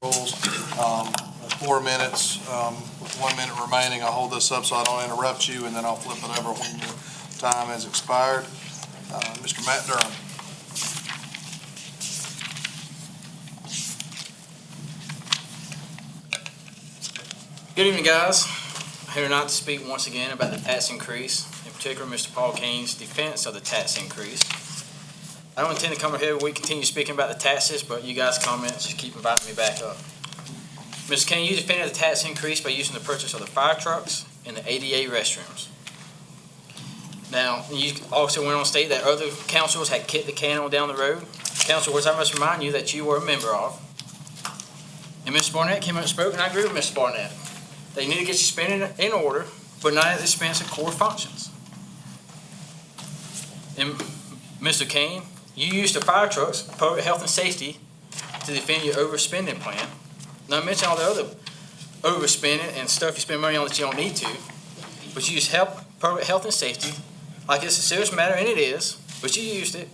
rules. 4 minutes, with 1 minute remaining. I'll hold this up so I don't interrupt you, and then I'll flip it over when your time has expired. Mr. Matt Durham. Good evening, guys. I'm here tonight to speak once again about the tax increase, in particular Mr. Paul Kane's defense of the tax increase. I don't intend to come here we continue speaking about the taxes, but you guys' comments just keep inviting me back up. Mr. Kane, you defended the tax increase by using the purchase of the fire trucks and the ADA restrooms. Now, you also went on to state that other councils had kicked the can on down the road. Council, which I must remind you that you were a member of. And Mr. Barnett came up and spoke, and I agree with Mr. Barnett. They need to get your spending in order, but not at the expense of core functions. And Mr. Kane, you used the fire trucks, public health and safety, to defend your overspending plan. Not mention all the other overspending and stuff you spend money on that you don't need to, but you just help public health and safety like it's a serious matter, and it is, but you used it.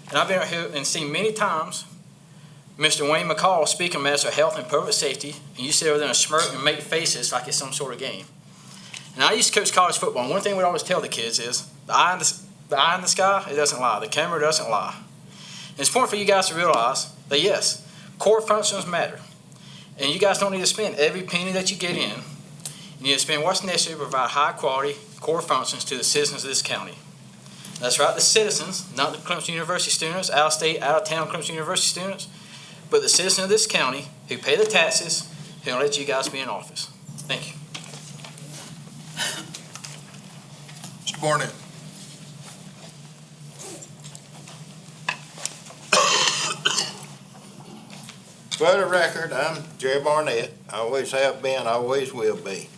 And I've been out here and seen many times Mr. Wayne McCall speak on matters of health and public safety, and you sit over there and smirk and make faces like it's some sort of game. And I used to coach college football, and one thing we always tell the kids is, the eye in the sky, it doesn't lie. The camera doesn't lie. And it's important for you guys to realize that, yes, core functions matter. And you guys don't need to spend every penny that you get in. You need to spend what's necessary to provide high-quality core functions to the citizens of this county. That's right, the citizens, not the Clemson University students, out-of-state, out-of-town Clemson University students, but the citizens of this county who pay the taxes who will let you guys be in office. Thank you. Mr. Barnett. For the record, I'm Jerry Barnett. I always have been, always will be.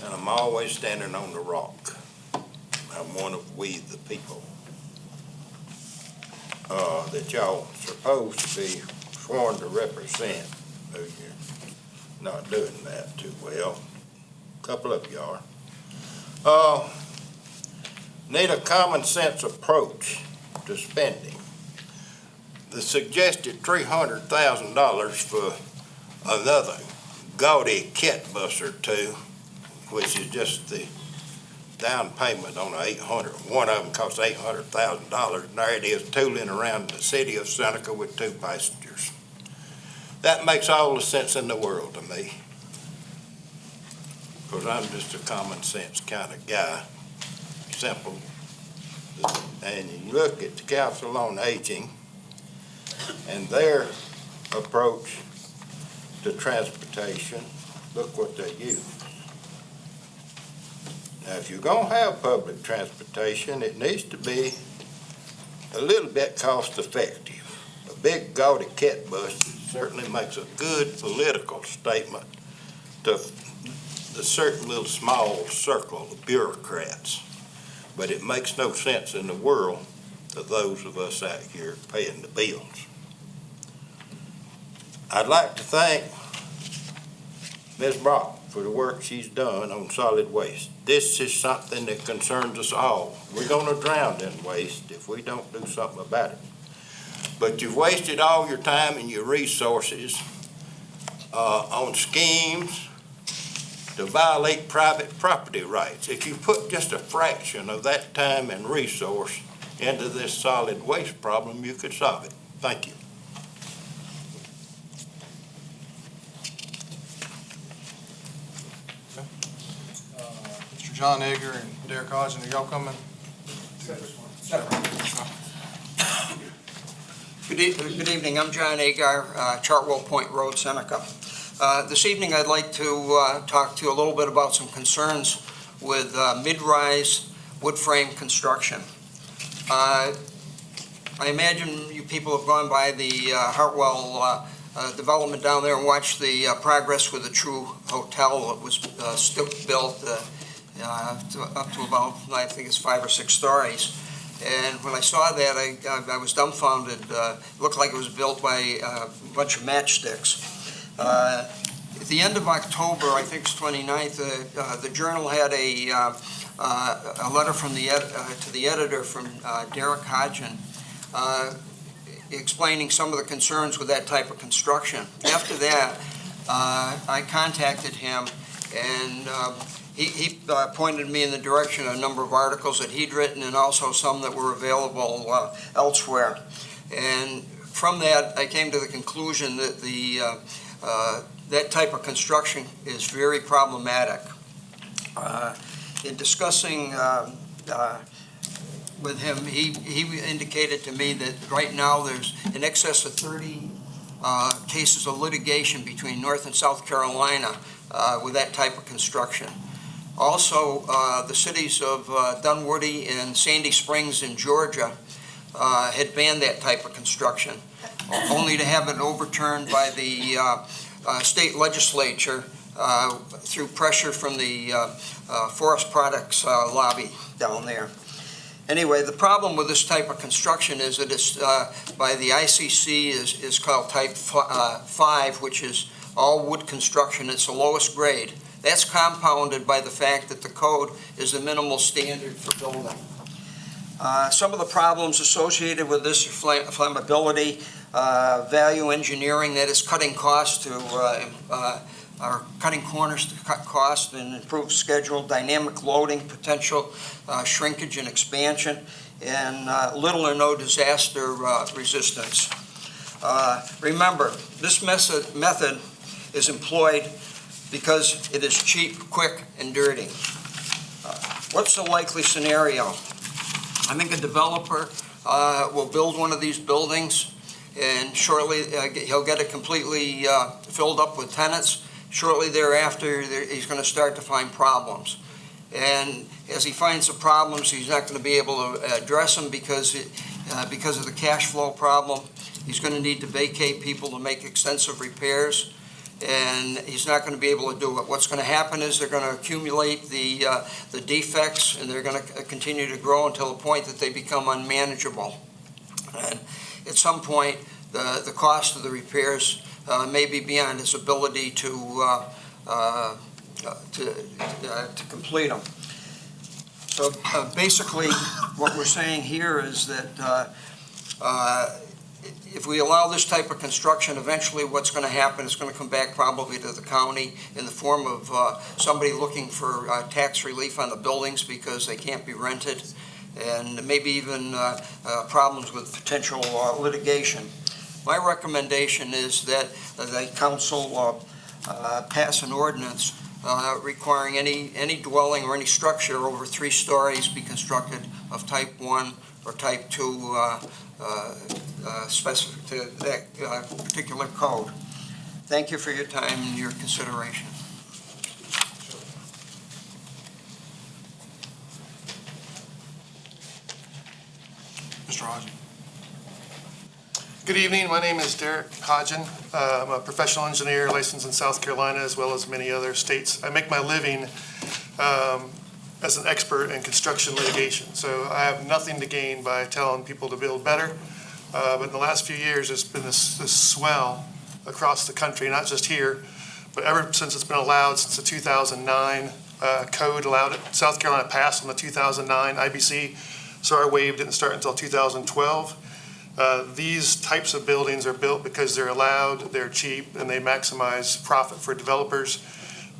And I'm always standing on the rock. I'm one of we the people that y'all supposed to be sworn to represent. But you're not doing that too well. A couple of you are. Need a common sense approach to spending. The suggested $300,000 for another gaudy kit bus or two, which is just the down payment on one of them costs $800,000, and there it is tooling around the city of Seneca with 2 passengers. That makes all the sense in the world to me, because I'm just a common sense kind of guy, simple. And you look at the Council on Aging and their approach to transportation, look what they use. Now, if you're going to have public transportation, it needs to be a little bit cost effective. A big gaudy cat bus certainly makes a good political statement to the certain little small circle of bureaucrats, but it makes no sense in the world to those of us out here paying the bills. I'd like to thank Ms. Brock for the work she's done on solid waste. This is something that concerns us all. We're going to drown in waste if we don't do something about it. But you've wasted all your time and your resources on schemes to violate private property rights. If you put just a fraction of that time and resource into this solid waste problem, you could solve it. Thank you. Mr. John Egger and Derek Hodgson, are y'all coming? Good evening. I'm John Agar, Chartwell Point Road, Seneca. This evening I'd like to talk to you a little bit about some concerns with mid-rise wood frame construction. I imagine you people have gone by the Hartwell development down there and watched the progress with the True Hotel. It was built up to about, I think it's 5 or 6 stories. And when I saw that, I was dumbfounded. It looked like it was built by a bunch of matchsticks. At the end of October, I think it's 29th, the Journal had a letter from to the editor from Derek Hodgson explaining some of the concerns with that type of construction. After that, I contacted him, and he pointed me in the direction of a number of articles that he'd written and also some that were available elsewhere. And from that, I came to the conclusion that that type of construction is very problematic. In discussing with him, he indicated to me that right now there's in excess of 30 cases of litigation between North and South Carolina with that type of construction. Also, the cities of Dunwoody and Sandy Springs in Georgia had banned that type of construction, only to have it overturned by the state legislature through pressure from the forest products lobby down there. Anyway, the problem with this type of construction is that it's by the ICC is called type 5, which is all wood construction. It's the lowest grade. That's compounded by the fact that the code is the minimal standard for building. Some of the problems associated with this are flammability, value engineering, that is cutting costs are cutting corners to cut costs and improve schedule, dynamic loading, potential shrinkage and expansion, and little or no disaster resistance. Remember, this method is employed because it is cheap, quick, and dirty. What's the likely scenario? I think a developer will build one of these buildings, and shortly he'll get it completely filled up with tenants. Shortly thereafter, he's going to start to find problems. And as he finds the problems, he's not going to be able to address them because of the cash flow problem. He's going to need to vacate people to make extensive repairs, and he's not going to be able to do it. What's going to happen is they're going to accumulate the defects, and they're going to continue to grow until the point that they become unmanageable. And at some point, the cost of the repairs may be beyond his ability to complete them. So basically, what we're saying here is that if we allow this type of construction, eventually what's going to happen is going to come back probably to the county in the form of somebody looking for tax relief on the buildings because they can't be rented, and maybe even problems with potential litigation. My recommendation is that the council pass an ordinance requiring any dwelling or any structure over 3 stories be constructed of type 1 or type 2 specific to that particular code. Thank you for your time and your consideration. Mr. Hodgen. Good evening. My name is Derek Hodgen. I'm a professional engineer licensed in South Carolina as well as many other states. I make my living as an expert in construction litigation. So I have nothing to gain by telling people to build better. But in the last few years, there's been this swell across the country, not just here, but ever since it's been allowed since the 2009 code allowed it. South Carolina passed on the 2009 IBC, so I waived it and started until 2012. These types of buildings are built because they're allowed, they're cheap, and they maximize profit for developers.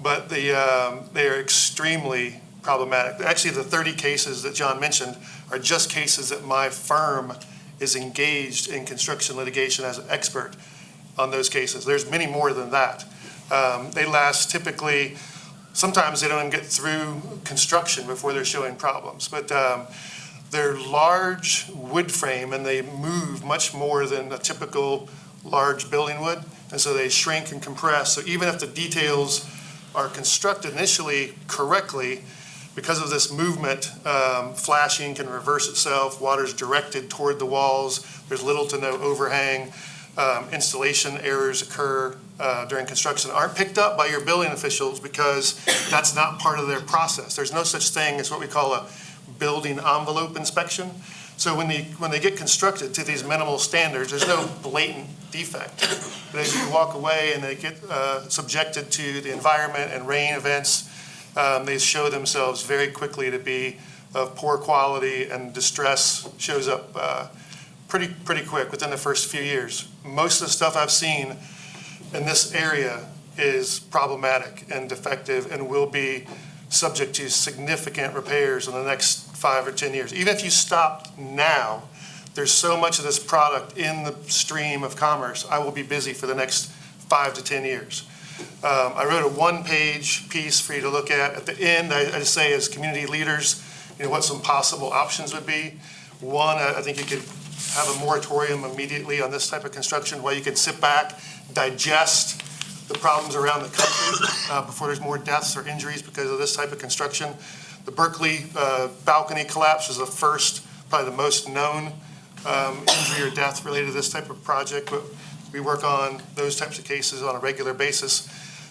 But they are extremely problematic. Actually, the 30 cases that John mentioned are just cases that my firm is engaged in construction litigation as an expert on those cases. There's many more than that. They last typically, sometimes they don't even get through construction before they're showing problems. But they're large wood frame, and they move much more than a typical large building would, and so they shrink and compress. So even if the details are constructed initially correctly, because of this movement, flashing can reverse itself, water's directed toward the walls, there's little to no overhang, installation errors occur during construction aren't picked up by your building officials because that's not part of their process. There's no such thing as what we call a building envelope inspection. So when they get constructed to these minimal standards, there's no blatant defect. But as you walk away and they get subjected to the environment and rain events, they show themselves very quickly to be of poor quality, and distress shows up pretty quick within the first few years. Most of the stuff I've seen in this area is problematic and defective and will be subject to significant repairs in the next 5 or 10 years. Even if you stopped now, there's so much of this product in the stream of commerce, I will be busy for the next 5 to 10 years. I wrote a one-page piece for you to look at the end. I just say, as community leaders, what some possible options would be. One, I think you could have a moratorium immediately on this type of construction, where you could sit back, digest the problems around the country before there's more deaths or injuries because of this type of construction. The Berkeley balcony collapse was the first, probably the most known injury or death related to this type of project, but we work on those types of cases on a regular basis.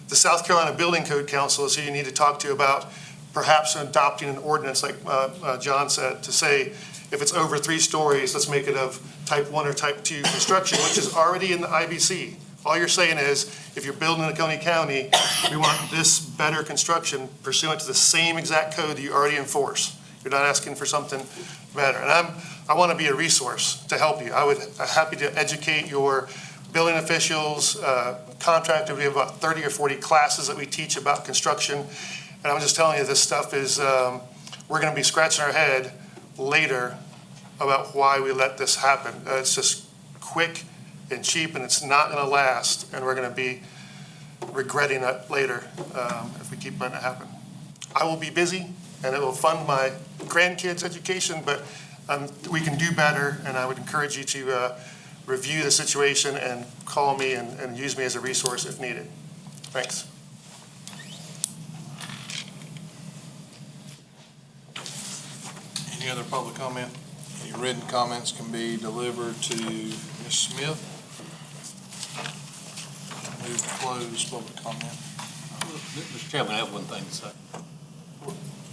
The South Carolina Building Code Council is who you need to talk to about perhaps adopting an ordinance, like John said, to say, if it's over 3 stories, let's make it of type 1 or type 2 construction, which is already in the IBC. All you're saying is, if you're building in Coney County, we want this better construction pursuant to the same exact code that you already enforce. You're not asking for something better. And I want to be a resource to help you. I'm happy to educate your building officials, contractors. We have about 30 or 40 classes that we teach about construction. And I'm just telling you, this stuff is, we're going to be scratching our head later about why we let this happen. It's just quick and cheap, and it's not going to last, and we're going to be regretting it later if we keep letting it happen. I will be busy, and it will fund my grandkids' education, but we can do better, and I would encourage you to review the situation and call me and use me as a resource if needed. Thanks. Any other public comment? Any written comments can be delivered to Ms. Smith. Move to close public comment. Mr. Chairman, I have one thing to say.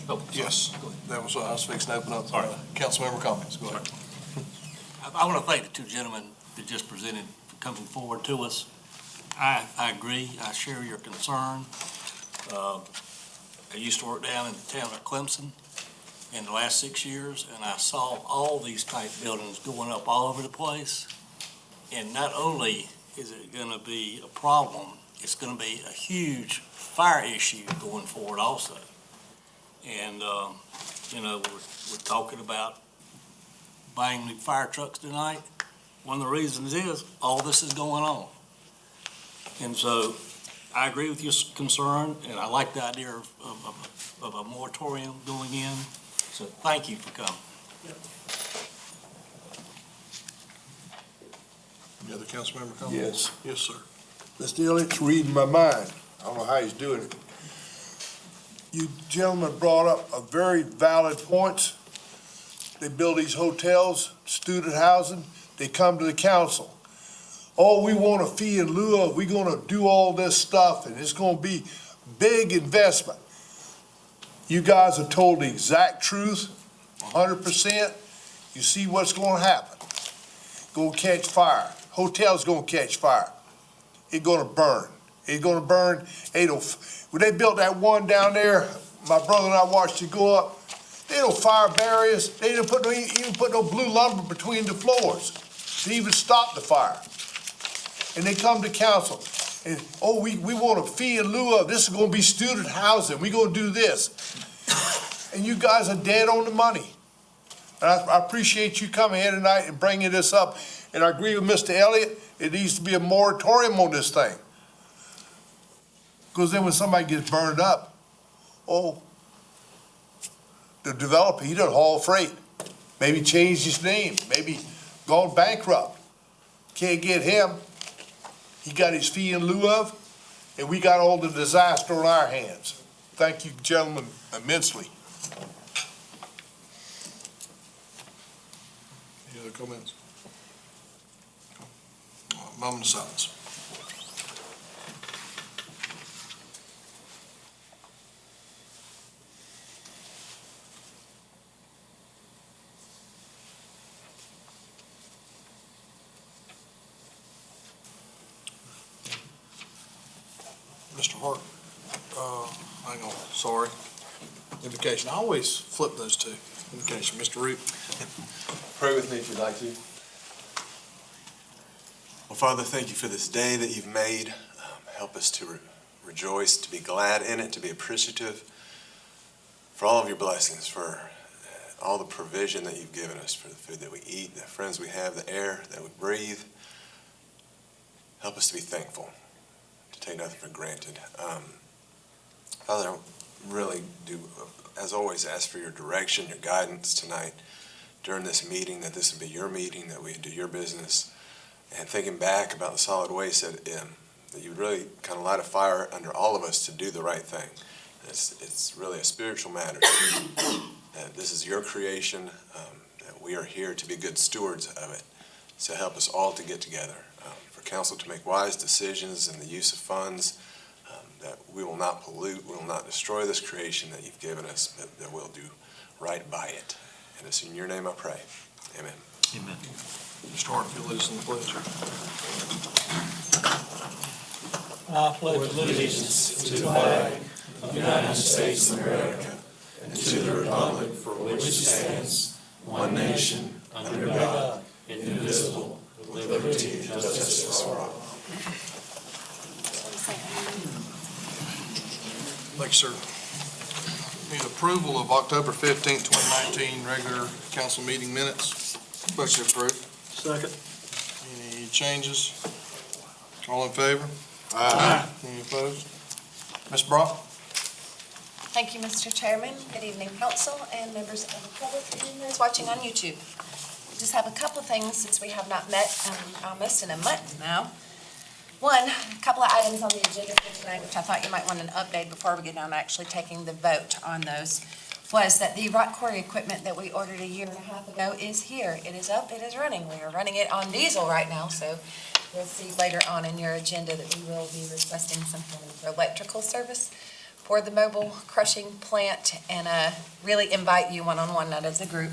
Oh, sorry. Yes, Go ahead. that was what I was fixing to open up. Sorry. Council member comments. Go ahead. I want to thank the 2 gentlemen that just presented for coming forward to us. I agree. I share your concern. I used to work down in the town of Clemson in the last 6 years, and I saw all these type buildings going up all over the place. And not only is it going to be a problem, it's going to be a huge fire issue going forward also. And, we're talking about buying new fire trucks tonight. One of the reasons is all this is going on. And so I agree with your concern, and I like the idea of a moratorium going in. So thank you for coming. Any other council member comments? Yes. Yes, sir. Mr. Elliott's reading my mind. I don't know how he's doing it. You gentlemen brought up a very valid point. They build these hotels, student housing, they come to the council. Oh, we want a fee in lieu of, we're gonna do all this stuff, and it's gonna be big investment. You guys are told the exact truth, 100%. You see what's gonna happen. Gonna catch fire. Hotel's gonna catch fire. It's gonna burn. It's gonna burn. When they built that one down there, my brother and I watched it go up. They don't fire barriers. They didn't even put no blue lumber between the floors to even stop the fire. And they come to council and, oh, we want a fee in lieu of, this is gonna be student housing. We're gonna do this. And you guys are dead on the money. And I appreciate you coming here tonight and bringing this up. And I agree with Mr. Elliott, it needs to be a moratorium on this thing. Because then when somebody gets burned up, oh, the developer, he done haul freight. Maybe changed his name, maybe gone bankrupt. Can't get him. He got his fee in lieu of, and we got all the disaster on our hands. Thank you, gentlemen, immensely. Any other comments? Moment of silence. Mr. Hart, hang on, sorry. Invocation, I always flip those two. Invocation, Mr. Root. Pray with me if you'd like to. Well, Father, thank you for this day that you've made. Help us to rejoice, to be glad in it, to be appreciative for all of your blessings, for all the provision that you've given us, for the food that we eat, the friends we have, the air that we breathe. Help us to be thankful, to take nothing for granted. Father, I really do, as always, ask for your direction, your guidance tonight during this meeting, that this would be your meeting, that we do your business. And thinking back about the solid waste, that you would really kind of light a fire under all of us to do the right thing. It's really a spiritual matter. That this is your creation, that we are here to be good stewards of it. So help us all to get together, for council to make wise decisions in the use of funds, that we will not pollute, we will not destroy this creation that you've given us, but that we'll do right by it. And it's in your name I pray. Amen. Amen. Mr. Hart, if you'll lead us in the pledge. I pledge allegiance to the flag of the United States of America and to the republic for which it stands, one nation, under God, indivisible, with liberty and justice for all. Thank you, sir. Need approval of October 15th, 2019 regular council meeting minutes. Motion approved. Second. Any changes? All in favor? Aye. Any opposed? Ms. Brock? Thank you, Mr. Chairman. Good evening, council and members of the public and those watching on YouTube. Just have a couple of things since we have not met almost in a month now. One, a couple of items on the agenda for tonight, which I thought you might want an update before we get down to actually taking the vote on those, was that the rock quarry equipment that we ordered a year and a half ago is here. It is up, it is running. We are running it on diesel right now, so you'll see later on in your agenda that we will be requesting some kind of electrical service for the mobile crushing plant, and really invite you one-on-one, not as a group,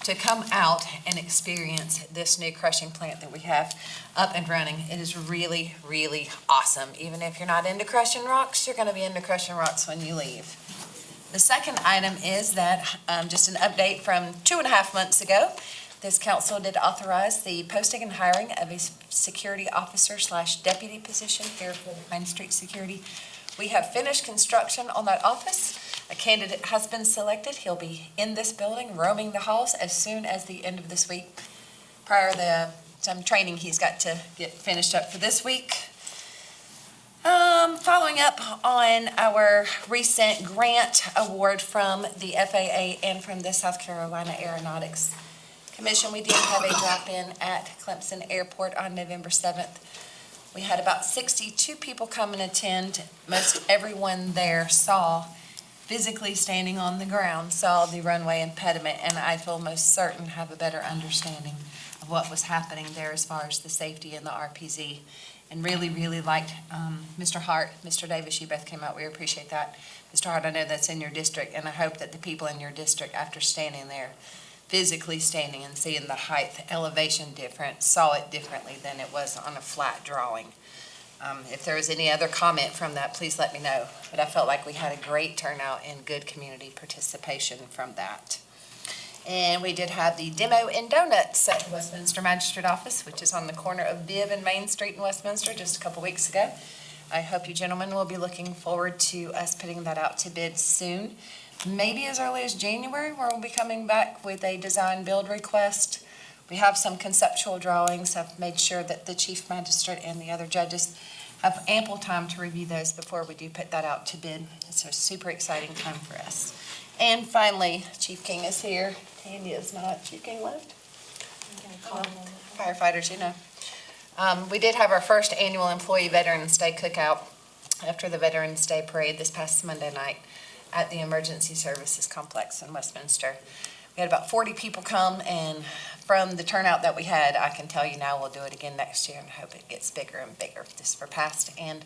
to come out and experience this new crushing plant that we have up and running. It is really, really awesome. Even if you're not into crushing rocks, you're going to be into crushing rocks when you leave. The second item is that, just an update from 2.5 months ago, this council did authorize the posting and hiring of a security officer / deputy position here for the Pine Street Security. We have finished construction on that office. A candidate has been selected. He'll be in this building, roaming the halls as soon as the end of this week. Prior to some training he's got to get finished up for this week. Following up on our recent grant award from the FAA and from the South Carolina Aeronautics Commission, we did have a drop-in at Clemson Airport on November 7th. We had about 62 people come and attend. Most everyone there physically standing on the ground, saw the runway impediment, and I feel most certain have a better understanding of what was happening there as far as the safety and the RPZ. And really, really liked Mr. Hart, Mr. Davis, you both came out. We appreciate that. Mr. Hart, I know that's in your district, and I hope that the people in your district, after standing there, physically standing and seeing the height, elevation difference, saw it differently than it was on a flat drawing. If there was any other comment from that, please let me know. But I felt like we had a great turnout and good community participation from that. And we did have the demo and donuts at the Westminster Magistrate Office, which is on the corner of Bibb and Main Street in Westminster just a couple weeks ago. I hope you gentlemen will be looking forward to us putting that out to bid soon. Maybe as early as January, where we'll be coming back with a design build request. We have some conceptual drawings. I've made sure that the chief magistrate and the other judges have ample time to review those before we do put that out to bid. It's a super exciting time for us. And finally, Chief King is here. Tanya is not. Chief King left? Firefighters, you know. We did have our first annual Employee Veterans Day cookout after the Veterans Day parade this past Monday night at the Emergency Services Complex in Westminster. We had about 40 people come, and from the turnout that we had, I can tell you now we'll do it again next year and hope it gets bigger and bigger. This is for past and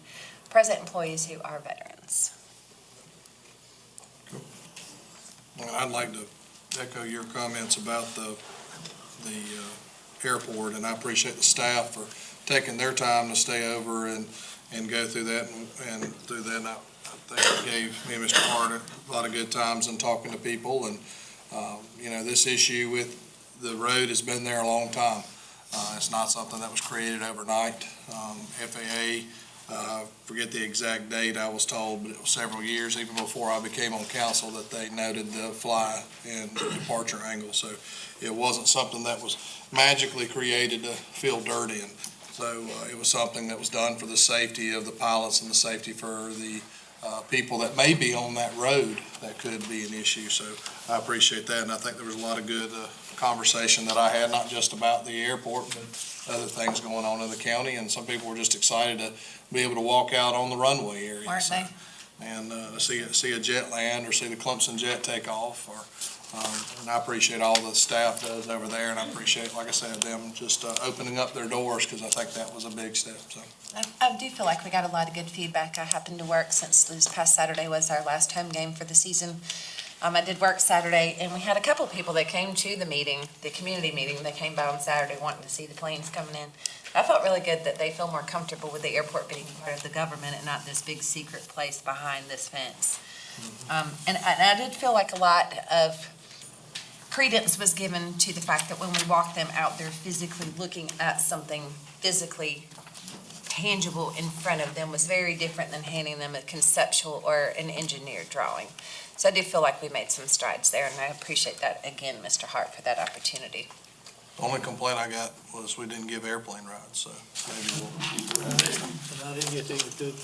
present employees who are veterans. Well, I'd like to echo your comments about the airport, and I appreciate the staff for taking their time to stay over and go through that and through that. And I think it gave me and Mr. Hart a lot of good times in talking to people. And, you know, this issue with the road has been there a long time. It's not something that was created overnight. FAA, forget the exact date I was told, but it was several years, even before I became on council, that they noted the fly and departure angle. So it wasn't something that was magically created to fill dirt in. So it was something that was done for the safety of the pilots and the safety for the people that may be on that road that could be an issue. So I appreciate that, and I think there was a lot of good conversation that I had, not just about the airport, but other things going on in the county, and some people were just excited to be able to walk out on the runway area. Weren't they? And see a jet land or see the Clemson jet take off, and I appreciate all the staff does over there, and I appreciate, like I said, them just opening up their doors, because I think that was a big step, so. I do feel like we got a lot of good feedback. I happened to work since this past Saturday was our last home game for the season. I did work Saturday, and we had a couple of people that came to the meeting, the community meeting. They came by on Saturday wanting to see the planes coming in. I felt really good that they feel more comfortable with the airport being part of the government and not this big secret place behind this fence. And I did feel like a lot of credence was given to the fact that when we walked them out, they're physically looking at something physically tangible in front of them was very different than handing them a conceptual or an engineered drawing. So I do feel like we made some strides there, and I appreciate that again, Mr. Hart, for that opportunity. The only complaint I got was we didn't give airplane rides, so maybe we'll. I didn't get to even do.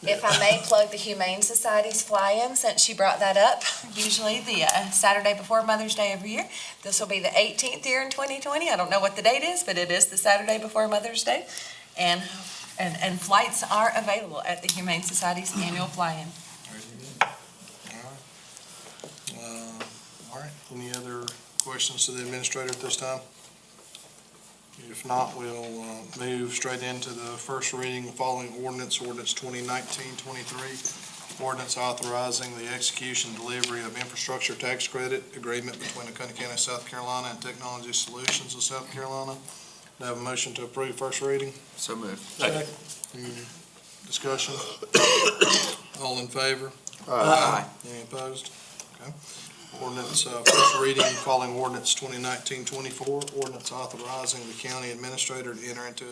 If I may plug the Humane Society's fly-in, since you brought that up, usually the Saturday before Mother's Day every year. This will be the 18th year in 2020. I don't know what the date is, but it is the Saturday before Mother's Day. And flights are available at the Humane Society's annual fly-in. All right, any other questions to the administrator at this time? If not, we'll move straight into the first reading, the following ordinance 2019-23. Ordinance authorizing the execution and delivery of infrastructure tax credit agreement between Oconee County, South Carolina and Technology Solutions of South Carolina. Do I have a motion to approve first reading? So moved. Second. Discussion? All in favor? Aye. Any opposed? Okay. Ordinance, first reading, following ordinance 2019-24, ordinance authorizing the county administrator to enter into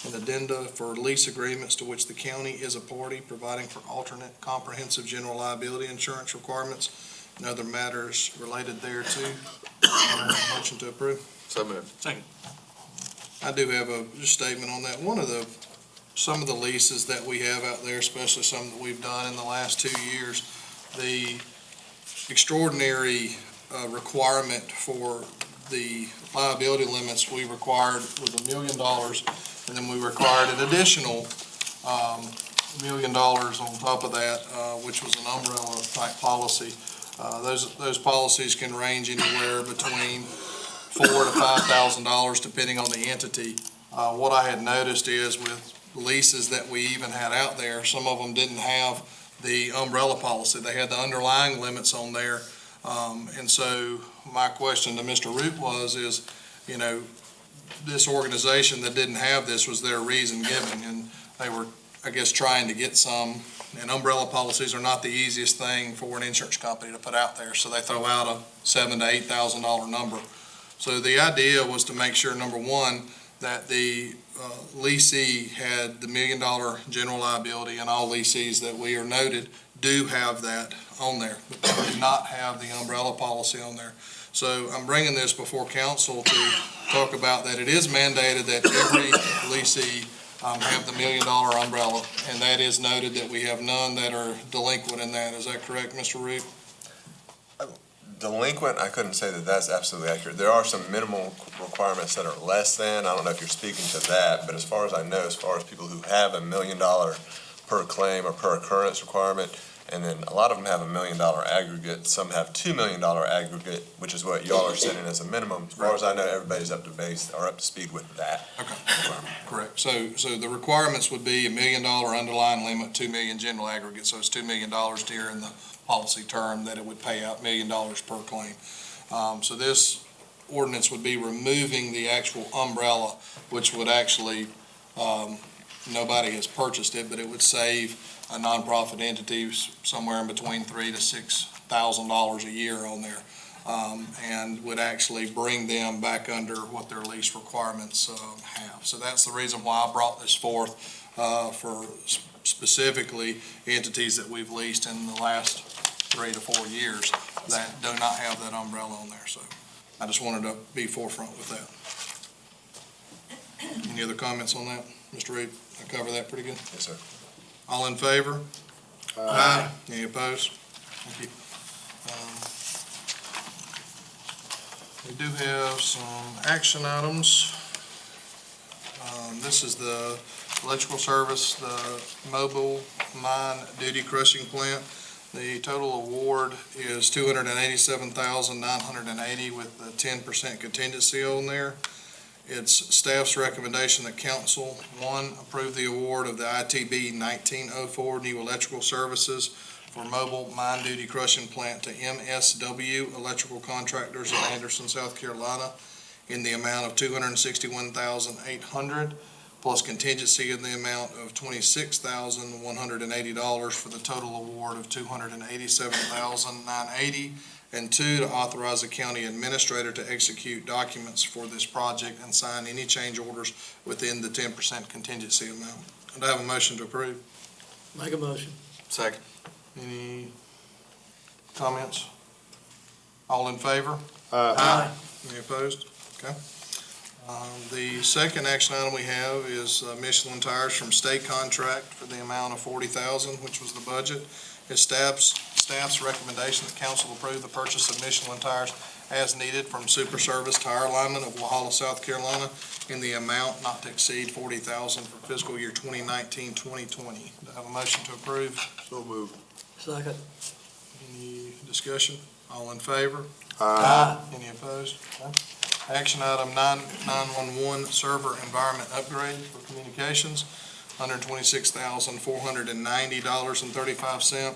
an addenda for lease agreements to which the county is a party, providing for alternate comprehensive general liability insurance requirements and other matters related thereto. Motion to approve. So moved. Second. I do have a statement on that. Some of the leases that we have out there, especially some that we've done in the last 2 years, the extraordinary requirement for the liability limits we required was $1 million, and then we required an additional $1 million on top of that, which was an umbrella type policy. Those policies can range anywhere between $4,000 to $5,000 depending on the entity. What I had noticed is with leases that we even had out there, some of them didn't have the umbrella policy. They had the underlying limits on there. And so my question to Mr. Root is, this organization that didn't have this was their reason given, and they were, I guess, trying to get some, and umbrella policies are not the easiest thing for an insurance company to put out there. So they throw out a $7,000 to $8,000 number. So the idea was to make sure, number one, that the leasee had the $1 million general liability, and all leasees that we are noted do have that on there, but they do not have the umbrella policy on there. So I'm bringing this before council to talk about that it is mandated that every leasee have the $1 million umbrella, and that is noted that we have none that are delinquent in that. Is that correct, Mr. Root? Delinquent, I couldn't say that that's absolutely accurate. There are some minimal requirements that are less than. I don't know if you're speaking to that, but as far as I know, as far as people who have $1 million per claim or per occurrence requirement, and then a lot of them have $1 million aggregate, some have $2 million aggregate, which is what y'all are setting as a minimum. As far as I know, everybody's up to speed with that. Okay, correct. So the requirements would be $1 million underlying limit, $2 million general aggregate, so it's $2 million during the policy term that it would pay out $1 million per claim. So this ordinance would be removing the actual umbrella, which would actually, nobody has purchased it, but it would save a nonprofit entity somewhere in between $3,000 to $6,000 a year on there. and would actually bring them back under what their lease requirements have. So that's the reason why I brought this forth for specifically entities that we've leased in the last 3 to 4 years that do not have that umbrella on there. So I just wanted to be forefront with that. Any other comments on that? Mr. Reed, I cover that pretty good? Yes, sir. All in favor? Aye. Any opposed? Thank you. We do have some action items. This is the electrical service, the mobile mine duty crushing plant. The total award is $287,980 with the 10% contingency on there. It's staff's recommendation that council, 1, approve the award of the ITB 1904 new electrical services for mobile mine duty crushing plant to MSW Electrical Contractors of Anderson, South Carolina, in the amount of $261,800 plus contingency in the amount of $26,180 for the total award of $287,980. And 2, to authorize the county administrator to execute documents for this project and sign any change orders within the 10% contingency amount. Do I have a motion to approve? Make a motion. Second. Any comments? All in favor? Aye. Any opposed? Okay. The second action item we have is Michelin tires from state contract for the amount of $40,000, which was the budget. It's staff's recommendation that council approve the purchase of Michelin tires as needed from Super Service Tire Alignment of Walhalla, South Carolina, in the amount not to exceed $40,000 for fiscal year 2019-2020. Do I have a motion to approve? So moved. Second. Any discussion? All in favor? Aye. Any opposed? No. Action item 911 server environment upgrade for communications, $126,490.35.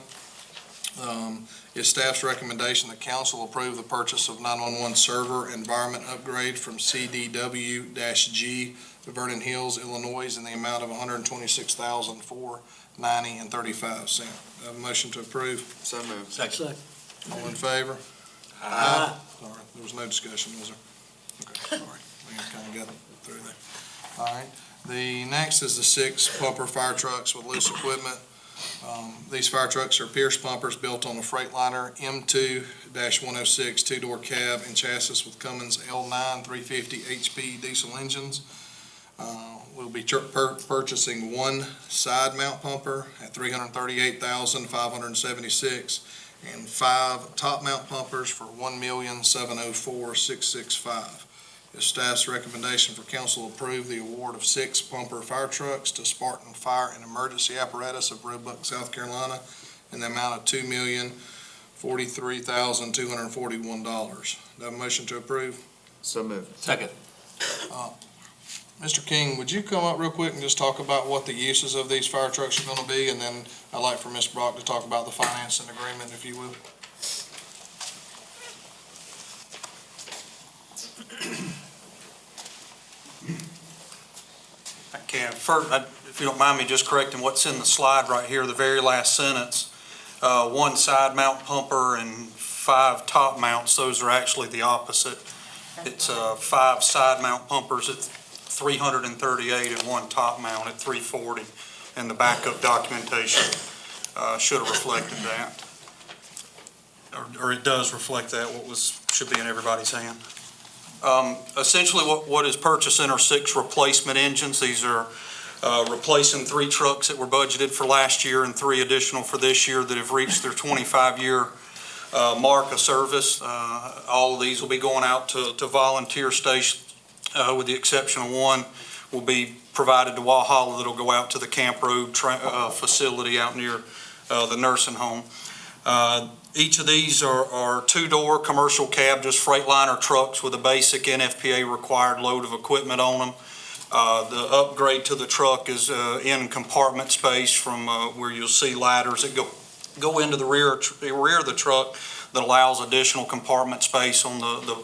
It's staff's recommendation that council approve the purchase of 911 server environment upgrade from CDW-G to Vernon Hills, Illinois, in the amount of $126,490.35. Have a motion to approve. So moved. Second. All in favor? Aye. Sorry, there was no discussion, was there? Okay, sorry. We kind of got through that. All right. The next is the 6 pumper fire trucks with loose equipment. These fire trucks are Pierce pumpers built on a Freightliner M2-106 two-door cab and chassis with Cummins L9 350 HP diesel engines. We'll be purchasing 1 side mount pumper at $338,576 and 5 top mount pumpers for $1,704,665. It's staff's recommendation for council to approve the award of 6 pumper fire trucks to Spartan Fire and Emergency Apparatus of Roebuck, South Carolina, in the amount of $2,043,241. Do I have a motion to approve? So moved. Second. Mr. King, would you come up real quick and just talk about what the uses of these fire trucks are going to be? And then I'd like for Ms. Brock to talk about the financing agreement, if you will. I can. First, if you don't mind me just correcting what's in the slide right here, the very last sentence, 1 side mount pumper and 5 top mounts, those are actually the opposite. It's 5 side mount pumpers at 338 and 1 top mount at 340, and the backup documentation should have reflected that. Or it does reflect that, should be in everybody's hand. Essentially, what is purchasing are 6 replacement engines. These are replacing 3 trucks that were budgeted for last year and 3 additional for this year that have reached their 25-year mark of service. All of these will be going out to volunteer stations, with the exception of 1 will be provided to Walhalla that'll go out to the Camp Road facility out near the nursing home. Each of these are 2-door commercial cab, just Freightliner trucks with a basic NFPA required load of equipment on them. The upgrade to the truck is in compartment space from where you'll see ladders that go into the rear of the truck that allows additional compartment space on the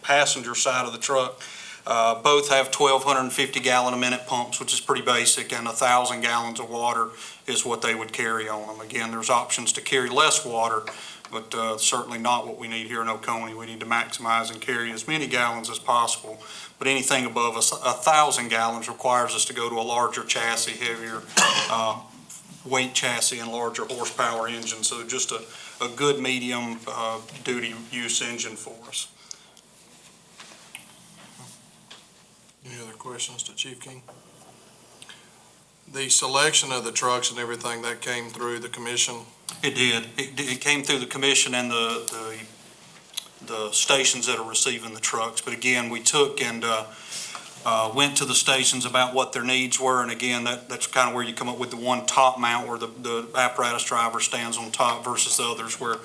passenger side of the truck. Both have 1,250 gallon a minute pumps, which is pretty basic, and 1,000 gallons of water is what they would carry on them. Again, there's options to carry less water, but certainly not what we need here in Oconee. We need to maximize and carry as many gallons as possible, but anything above 1,000 gallons requires us to go to a larger chassis, heavier weight chassis and larger horsepower engine, so just a good medium duty use engine for us. Any other questions to Chief King? The selection of the trucks and everything, that came through the commission? It did. It came through the commission and the stations that are receiving the trucks. But again, we took and went to the stations about what their needs were. And again, that's kind of where you come up with the one top mount where the apparatus driver stands on top versus the others where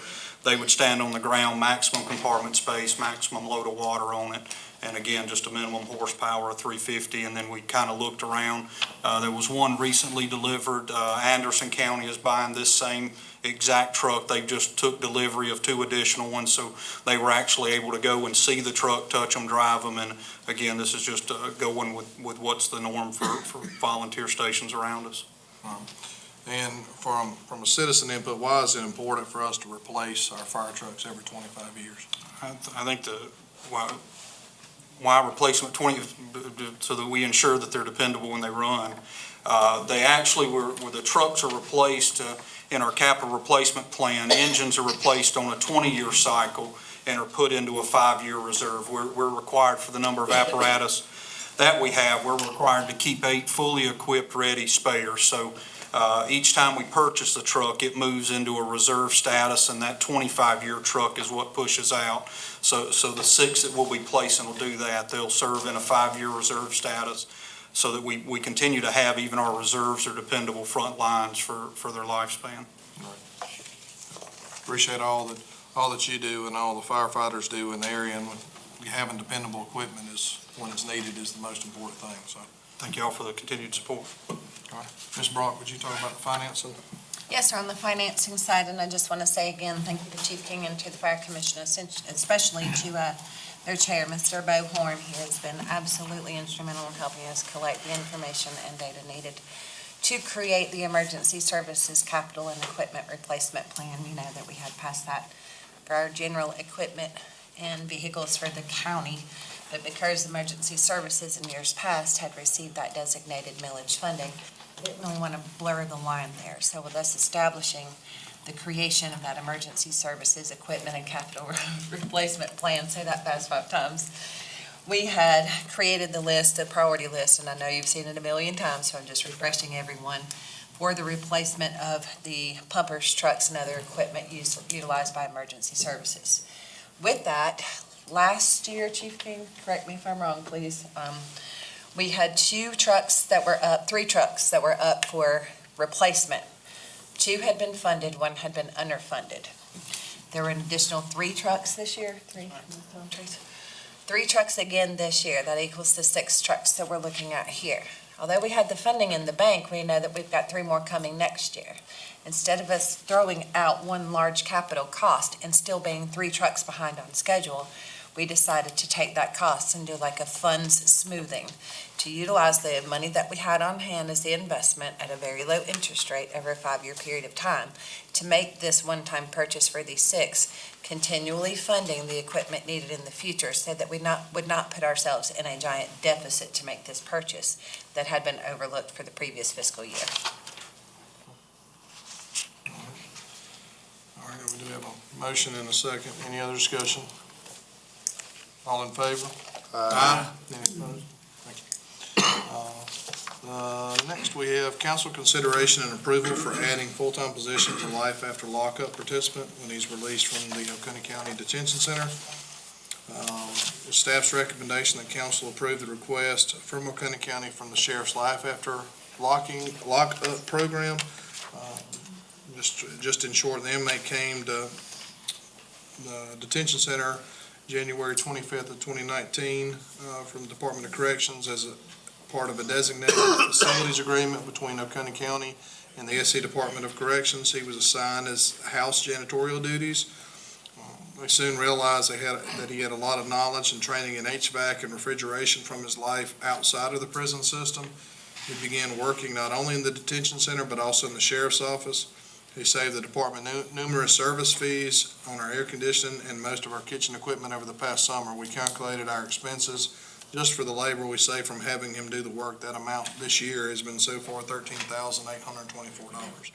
they would stand on the ground, maximum compartment space, maximum load of water on it. And again, just a minimum horsepower of 350, and then we kind of looked around. There was one recently delivered. Anderson County is buying this same exact truck. They just took delivery of 2 additional ones, so they were actually able to go and see the truck, touch them, drive them, and again, this is just going with what's the norm for volunteer stations around us. And from a citizen input, why is it important for us to replace our fire trucks every 25 years? I think why replacement 20, so that we ensure that they're dependable when they run. They actually where the trucks are replaced in our capital replacement plan, engines are replaced on a 20-year cycle and are put into a 5-year reserve. We're required, for the number of apparatus that we have, we're required to keep 8 fully equipped, ready spares. So each time we purchase the truck, it moves into a reserve status, and that 25-year truck is what pushes out. So the 6 that we'll be placing will do that. They'll serve in a 5-year reserve status so that we continue to have even our reserves are dependable front lines for their lifespan. Appreciate all that you do and all the firefighters do in the area, and having dependable equipment is, when it's needed, is the most important thing, so. Thank you all for the continued support. All right. Ms. Brock, would you talk about the financing? Yes, sir, on the financing side, and I just want to say again, thank you to Chief King and to the Fire Commission, especially to their chair, Mr. Bo Horn. He has been absolutely instrumental in helping us collect the information and data needed to create the emergency services capital and equipment replacement plan. You know that we had passed that for our general equipment and vehicles for the county. But because emergency services in years past had received that designated millage funding, I didn't really want to blur the line there. So with us establishing the creation of that emergency services equipment and capital replacement plan, say that fast 5 times, we had created the list, the priority list, and I know you've seen it a million times, so I'm just refreshing everyone, for the replacement of the pumpers, trucks, and other equipment utilized by emergency services. With that, last year, Chief King, correct me if I'm wrong, please, we had 3 trucks that were up for replacement. 2 had been funded, 1 had been underfunded. There were an additional 3 trucks this year, 3 trucks again this year. That equals the 6 trucks that we're looking at here. Although we had the funding in the bank, we know that we've got 3 more coming next year. Instead of us throwing out one large capital cost and still being 3 trucks behind on schedule, we decided to take that cost and do like a funds smoothing to utilize the money that we had on hand as the investment at a very low interest rate over a 5-year period of time to make this one-time purchase for these 6, continually funding the equipment needed in the future so that we would not put ourselves in a giant deficit to make this purchase that had been overlooked for the previous fiscal year. All right, we do have a motion and a second. Any other discussion? All in favor? Aye. Any opposed? Thank you. Next, we have council consideration and approval for adding full-time position for life after lockup participant when he's released from the Oconee County Detention Center. Staff's recommendation that council approve the request from Oconee County from the Sheriff's Life After Lockup Program. Just in short, the inmate came to the detention center January 25th of 2019 from the Department of Corrections as a part of a designated facilities agreement between Oconee County and the SC Department of Corrections. He was assigned as house janitorial duties. They soon realized that he had a lot of knowledge and training in HVAC and refrigeration from his life outside of the prison system. He began working not only in the detention center but also in the sheriff's office. He saved the department numerous service fees on our air conditioning and most of our kitchen equipment over the past summer. We calculated our expenses just for the labor we save from having him do the work. That amount this year has been so far $13,824.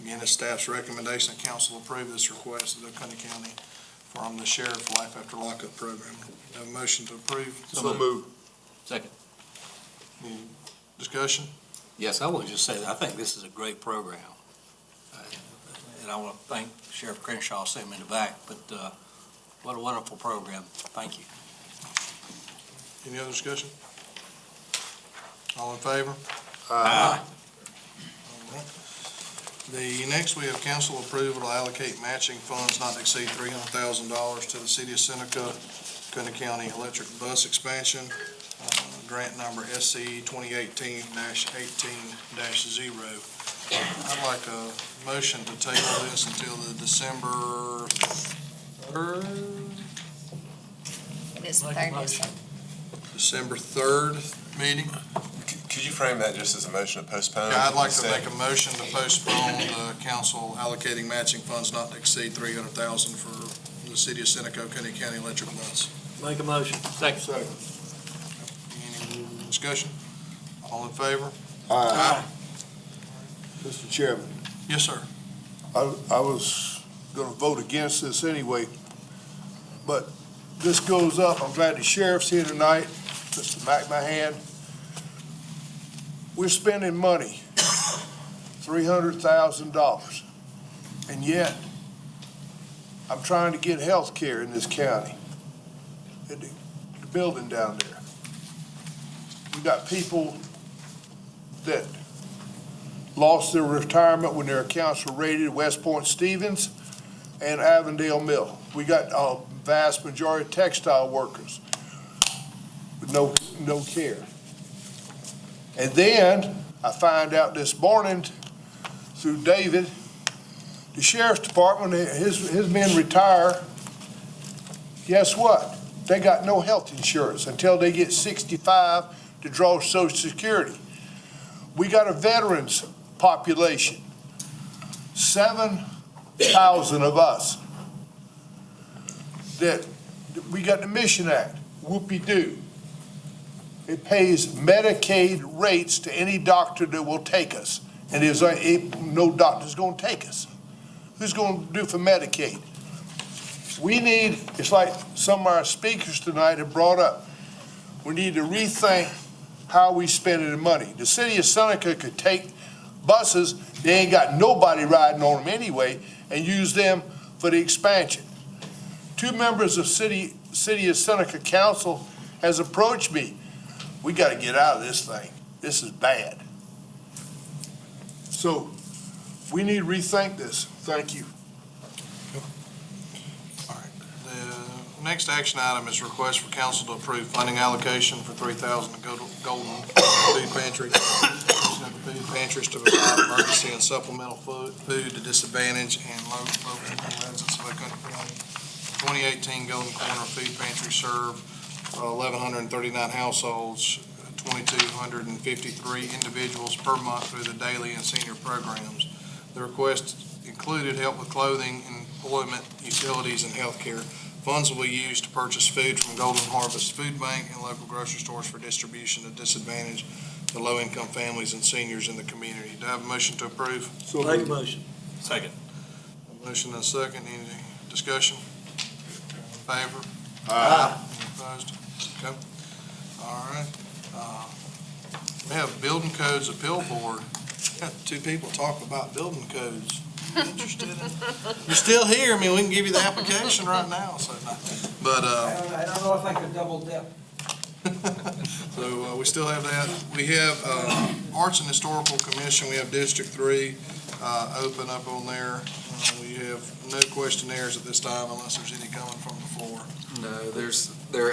Again, it's staff's recommendation that council approve this request of the Oconee County from the Sheriff Life After Lockup Program. Have a motion to approve. So moved. Second. Any discussion? Yes, I would just say that I think this is a great program. And I want to thank Sheriff Crenshaw sent me in the back, but what a wonderful program. Thank you. Any other discussion? All in favor? Aye. Next, we have council approval to allocate matching funds not to exceed $300,000 to the city of Seneca, Oconee County Electric Bus Expansion, grant number SCE 2018-18-0. I'd like a motion to table this until the December 3rd? It is the third. December 3rd meeting? Could you frame that just as a motion to postpone? Yeah, I'd like to instead? make a motion to postpone the council allocating matching funds not to exceed $300,000 for the city of Seneca, Oconee County Electric Bus. Make a motion. Second. Any discussion? All in favor? Aye. Mr. Chairman, Yes, sir. I was gonna vote against this anyway, but this goes up. I'm glad the sheriff's here tonight, just to back my hand. We're spending money, $300,000, and yet I'm trying to get health care in this county, in the building down there. We got people that lost their retirement when their accounts were rated, West Point Stevens and Avondale Mill. We got a vast majority of textile workers with no care. And then I find out this morning through David, the sheriff's department, his men retire. Guess what? They got no health insurance until they get 65 to draw Social Security. We got a veterans population, 7,000 of us. That we got the Mission Act, whoopee-doo. It pays Medicaid rates to any doctor that will take us. And there's no doctor's gonna take us. Who's gonna do for Medicaid? We need, it's like some of our speakers tonight have brought up, we need to rethink how we spending the money. The city of Seneca could take buses, they ain't got nobody riding on them anyway, and use them for the expansion. 2 members of City of Seneca Council has approached me. We gotta get out of this thing. This is bad. So, we need to rethink this. Thank you. All right. The next action item is request for council to approve funding allocation for $3,000 to Golden Food Pantry. Food pantries to provide emergency and supplemental food to disadvantaged and low-income residents of Oconee County. 2018 Golden Corner Food Pantry served 1,139 households, 2,253 individuals per month through the daily and senior programs. The request included help with clothing, employment, utilities, and health care. Funds will be used to purchase food from Golden Harvest Food Bank and local grocery stores for distribution to disadvantaged to low-income families and seniors in the community. Do I have a motion to approve? So Make a motion. Second. A motion and a second. Any discussion? In favor? Aye. Any opposed? Okay. All right. We have Building Codes Appeal Board. Got 2 people talking about building codes. Interested in? You're still here. I mean, we can give you the application right now. So, but I don't know if I could double dip. so we still have that. We have Arts and Historical Commission. We have District 3 open up on there. We have no questionnaires at this time unless there's any coming from the floor. No,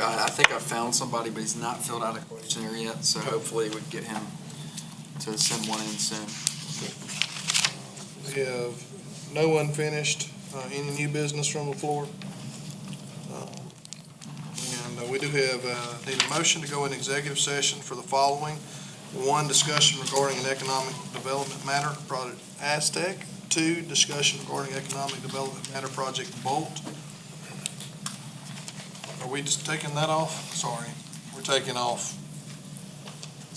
I think I found somebody, but he's not filled out a questionnaire yet, so hopefully we can get him to send one in soon. We have no unfinished, any new business from the floor. And we do have, need a motion to go in executive session for the following. 1, discussion regarding an economic development matter, Project Aztec. 2, discussion regarding economic development matter project Bolt. Are we just taking that off? Sorry, we're taking off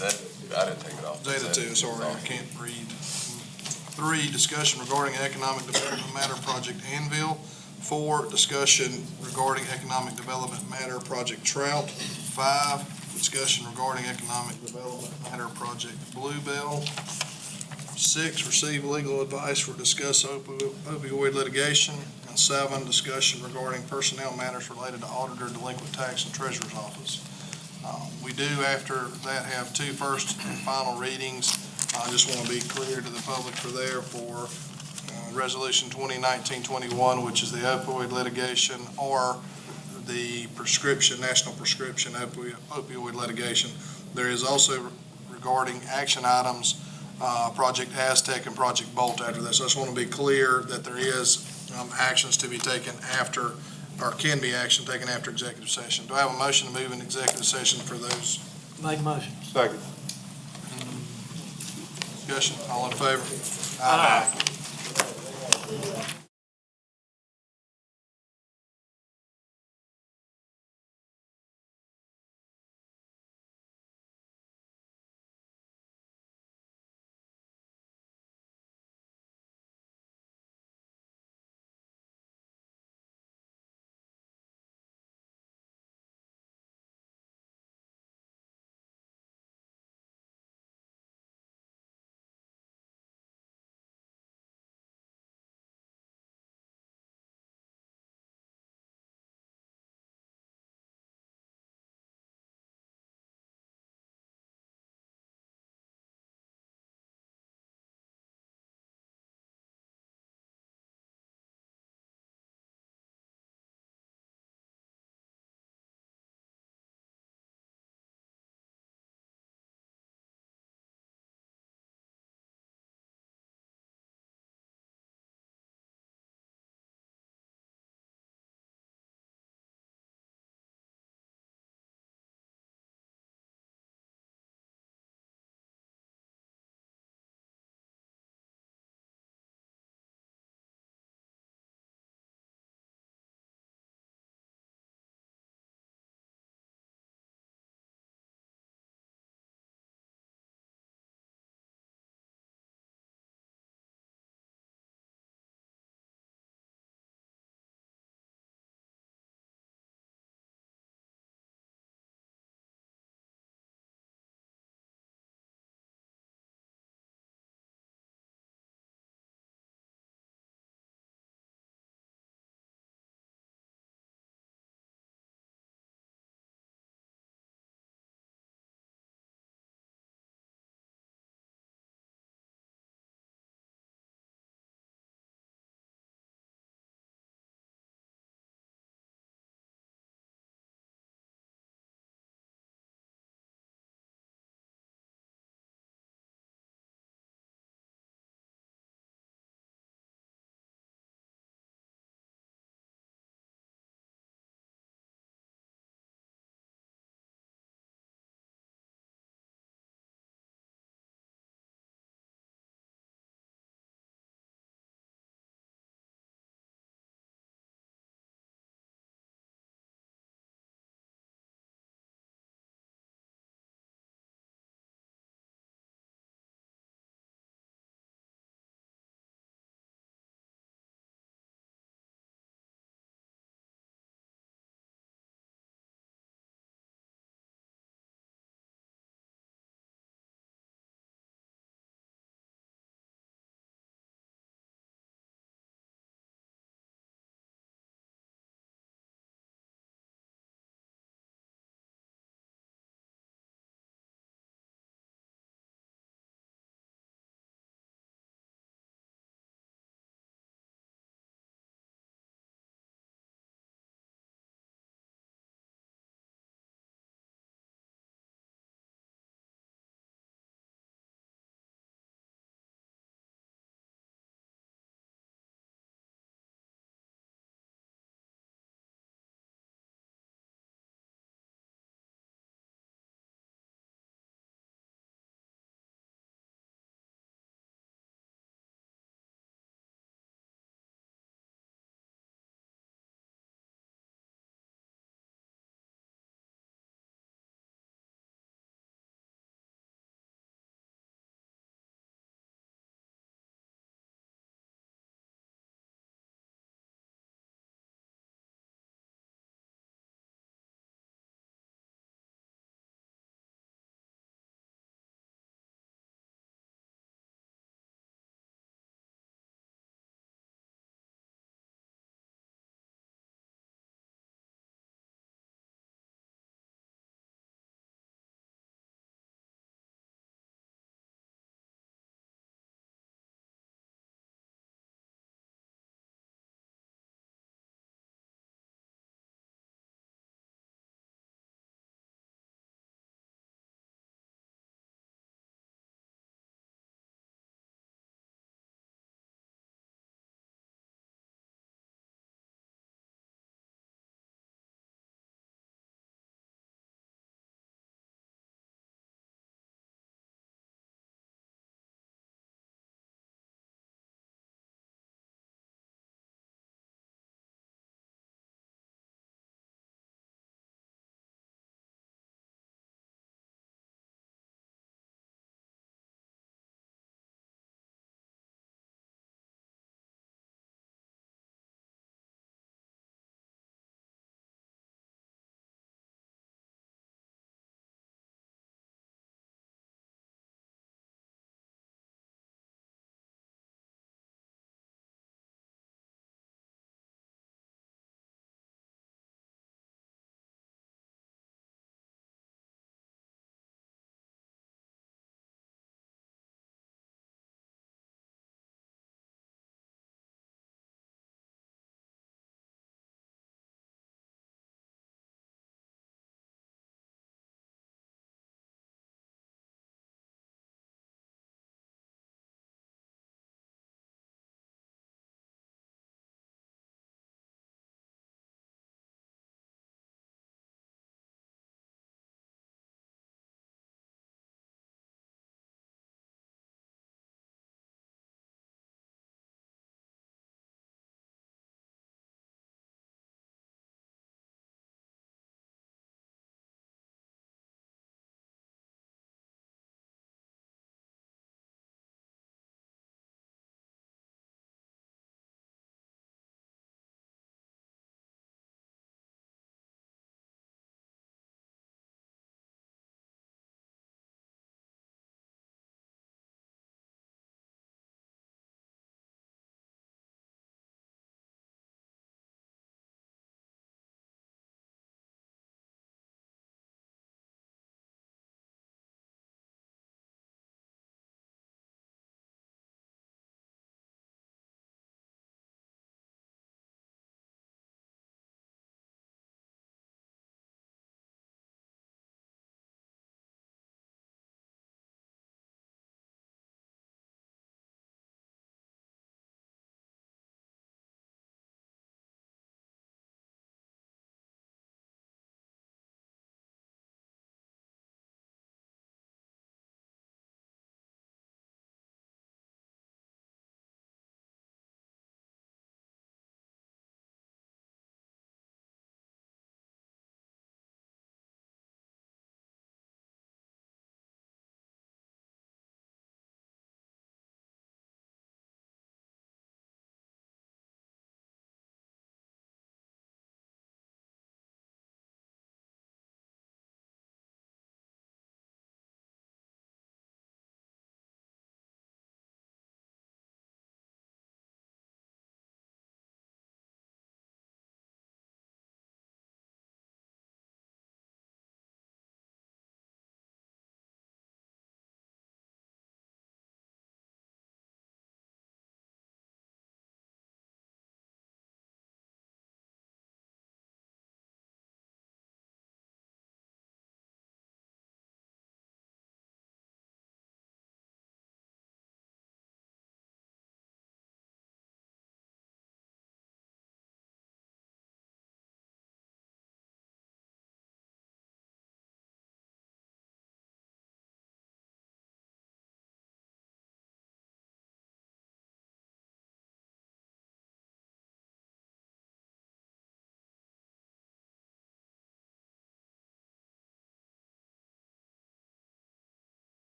I didn't take it off. Zeta 2, sorry, I can't read. 3, discussion regarding economic development matter project Anvil. 4, discussion regarding economic development matter project Trout. 5, discussion regarding economic development matter project Bluebell. 6, receive legal advice for discuss opioid litigation. And 7, discussion regarding personnel matters related to auditor, delinquent tax, and treasurer's office. We do, after that, have 2 first and final readings. I just want to be clear to the public for Resolution 2019-21, which is the opioid litigation, or the national prescription opioid litigation. There is also regarding action items, Project Aztec and Project Bolt after this. I just want to be clear that there is actions to be taken after, or can be action taken after executive session. Do I have a motion to move in executive session for those? Make motion. Second. Discussion, all in favor? Aye.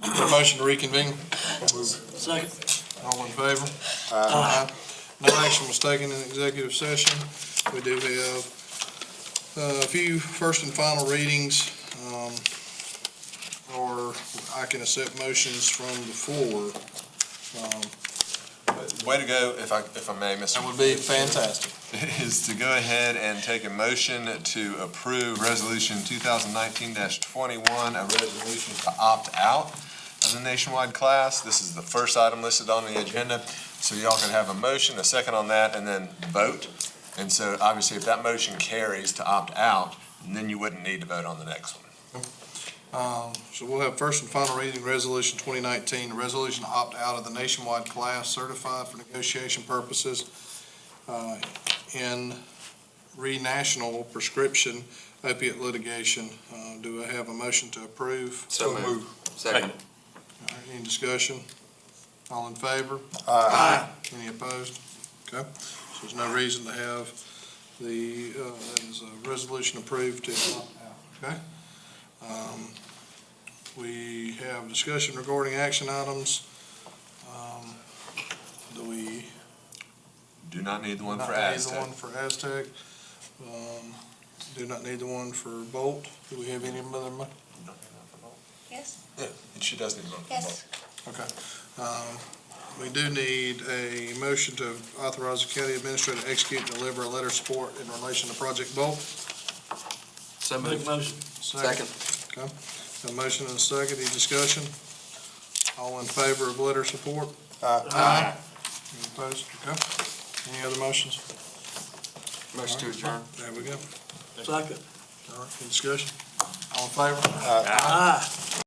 A motion to reconvene? Second. All in favor? Aye. No action was taken in executive session. We do have a few first and final readings, or I can accept motions from the floor. Way to go, if I may, Mr. That would be fantastic. Is to go ahead and take a motion to approve Resolution 2019-21, a resolution to opt out of the nationwide class. This is the first item listed on the agenda, so y'all can have a motion, a second on that, and then vote. And so obviously, if that motion carries to opt out, then you wouldn't need to vote on the next one. So we'll have first and final reading, Resolution 2019, a resolution to opt out of the nationwide class certified for negotiation purposes in re-national prescription opiate litigation. Do I have a motion to approve? So moved. Second. All right, any discussion? All in favor? Aye. Any opposed? Okay, so there's no reason to have the, that is a resolution approved to opt out, okay? We have discussion regarding action items. Do we? Do not need the one for Not need the Aztec. one for Aztec. Do not need the one for Bolt. Do we have any other? Yes? Yeah, and she does need one for Yes. Bolt. Okay. We do need a motion to authorize the county administrator to execute and deliver a letter of support in relation to Project Bolt. So Make moved. motion. Second. Okay. A motion and a second. Any discussion? All in favor of letter of support? Aye. Any opposed? Okay. Any other motions? Motion to adjourn. There we go. Second. All right. Any discussion? All in favor? Aye.